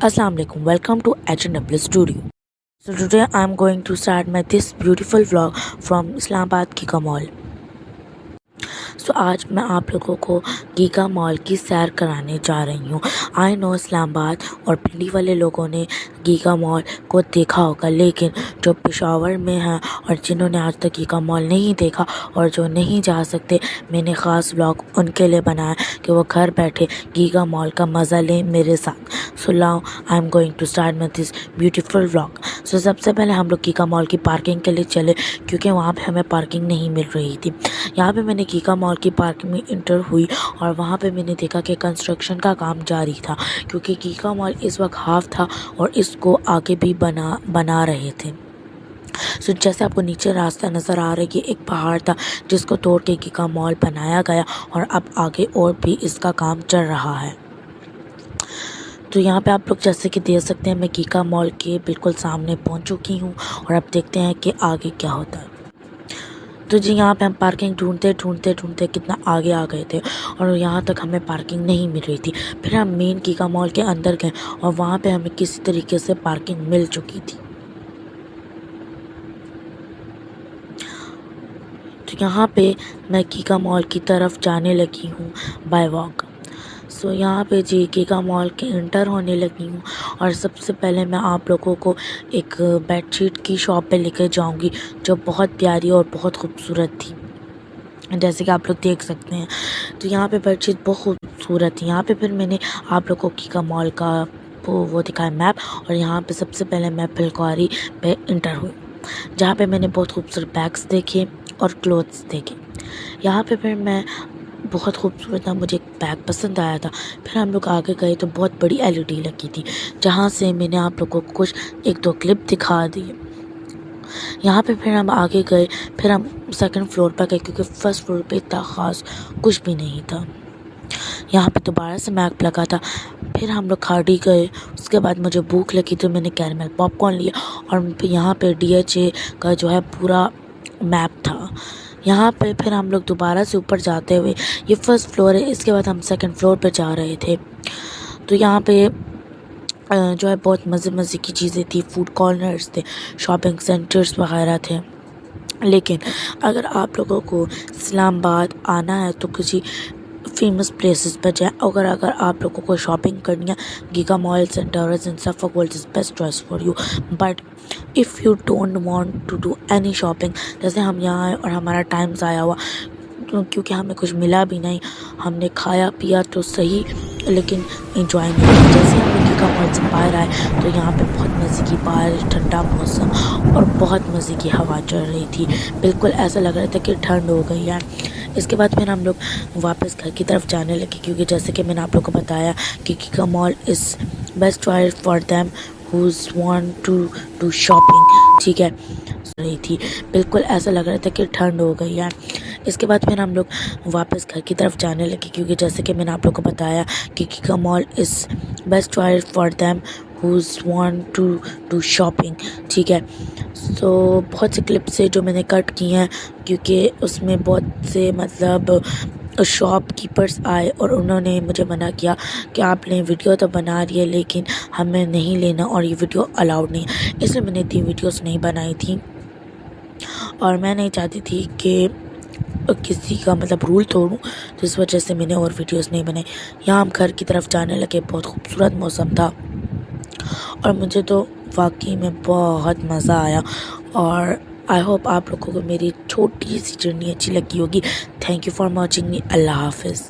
Assalamu alaikum. Welcome to HW Studio. So today I am going to start this beautiful vlog from Islamabad Giga Mall. सो आज मैं आप लोगों को giga mall की सैर कराने जा रही हूँ। आई नो इस्लामाबाद और पिंडी वाले लोगों ने गीगा मॉल को देखा होगा, लेकिन जो पेशावर में हैं और जिन्होंने आज तक गीगा मॉल नहीं देखा और जो नहीं जा सकते, मैंने ख़ास व्लॉग उनके लिए बनाया कि वो घर बैठे गीगा मॉल का मज़ा लें मेरे साथ। So now I am going to start my this beautiful vlog. So सबसे पहले हम लोग गीगा मॉल की पार्किंग के लिए चले, क्योंकि वहाँ पे हमें पार्किंग नहीं मिल रही थी। यहाँ पे मैंने गीगा मॉल की पार्किंग में इंटर हुई और वहाँ पे मैंने देखा कि कंस्ट्रक्शन का काम जारी था, क्योंकि गीगा मॉल इस वक्त हाफ था और इसको आगे भी बना रहे थे। सो जैसे आपको नीचे रास्ता नज़र आ रहा है, ये एक पहाड़ था जिसको तोड़ के गीगा मॉल बनाया गया और अब आगे और भी इसका काम चल रहा है। तो यहाँ पे आप लोग जैसे कि देख सकते हैं, मैं गीगा मॉल के बिल्कुल सामने पहुँच चुकी हूँ और अब देखते हैं कि आगे क्या होता है। तो जी यहाँ पे हम पार्किंग ढूंढते कितना आगे आ गए थे और यहाँ तक हमें पार्किंग नहीं मिल रही थी। फिर हम मेन गीगा मॉल के अंदर गए और वहाँ पे हमें किसी तरीके से पार्किंग मिल चुकी थी। तो यहाँ पे मैं गीगा मॉल की तरफ जाने लगी हूँ बाय वॉक। सो यहाँ पे जी गीगा मॉल के इंटर होने लगी हूँ और सबसे पहले मैं आप लोगों को एक बेडशीट की शॉप पे लेकर जाऊँगी, जो बहुत प्यारी और बहुत खूबसूरत थी, जैसे कि आप लोग देख सकते हैं। तो यहाँ पे बेडशीट बहुत खूबसूरत थी। यहाँ पे फिर मैंने आप लोगों को गीगा मॉल का वो दिखाया मैप, और यहाँ पे सबसे पहले मैं फुलकारी पे इंटर हुई, जहाँ पे मैंने बहुत खूबसूरत बैग्स देखे और क्लोथ्स देखे। यहाँ पे फिर मैं बहुत खूबसूरत था, मुझे एक बैग पसंद आया था। फिर हम लोग आगे गए तो बहुत बड़ी एलईडी लगी थी, जहाँ से मैंने आप लोगों को कुछ एक दो क्लिप दिखा दी। यहाँ पे फिर हम आगे गए, फिर हम सेकंड फ्लोर पर गए, क्योंकि फर्स्ट फ्लोर पे इतना ख़ास कुछ भी नहीं था। यहाँ पे दोबारा से मैप लगा था। फिर हम लोग खाड़ी गए। उसके बाद मुझे भूख लगी तो मैंने कैरमल पॉपकॉर्न लिया और यहाँ पे DHA का जो है पूरा मैप था। यहाँ पे फिर हम लोग दोबारा से ऊपर जाते हुए, ये फर्स्ट फ्लोर है, इसके बाद हम सेकंड फ्लोर पे जा रहे थे। तो यहाँ पे जो है बहुत मज़े की चीज़ें थी, फूड कॉर्नर्स थे, शॉपिंग सेंटर्स वगैरह थे। लेकिन अगर आप लोगों को इस्लामाबाद आना है तो किसी फेमस प्लेसेस पर जाएं। अगर आप लोगों को शॉपिंग करनी है, Giga mall, Centaurus and Suffolk world is best choice for you. But if you don't want to do any shopping, जैसे हम यहाँ आए और हमारा टाइम ज़ाया हुआ, क्योंकि हमें कुछ मिला भी नहीं, हमने खाया पिया तो सही लेकिन इंजॉय नहीं किया। जैसे हम गीगा मॉल से बाहर आए तो यहाँ पे बहुत मज़े की बारिश, ठंडा मौसम और बहुत मज़े की हवा चल रही थी। बिल्कुल ऐसा लग रहा था कि ठंड हो गई है। इसके बाद फिर हम लोग वापस घर की तरफ जाने लगे, क्योंकि जैसे कि मैंने आप लोगों को बताया कि Giga mall is best choice for them whose want to do shopping. ठीक है, रही थी, बिल्कुल ऐसा लग रहा था कि ठंड हो गई है। इसके बाद फिर हम लोग वापस घर की तरफ जाने लगे, क्योंकि जैसे कि मैंने आप लोगों को बताया कि Giga mall is best choice for them whose want to do shopping. ठीक है, तो बहुत से क्लिप से जो मैंने कट किए हैं, क्योंकि उसमें बहुत से मतलब शॉप कीपर्स आए और उन्होंने मुझे मना किया कि आपने वीडियो तो बना रही है लेकिन हमें नहीं लेना और ये वीडियो अलाउड नहीं है। इसलिए मैंने 3 वीडियोस नहीं बनाई थी और मैं नहीं चाहती थी कि किसी का मतलब रूल तोड़ूं, तो इस वजह से मैंने और वीडियोस नहीं बनाई। यहाँ हम घर की तरफ जाने लगे, बहुत खूबसूरत मौसम था और मुझे तो वाकई में बहुत मज़ा आया। और आई होप आप लोगों को मेरी छोटी सी जर्नी अच्छी लगी होगी। Thank you for watching me. Allah हाफिज़।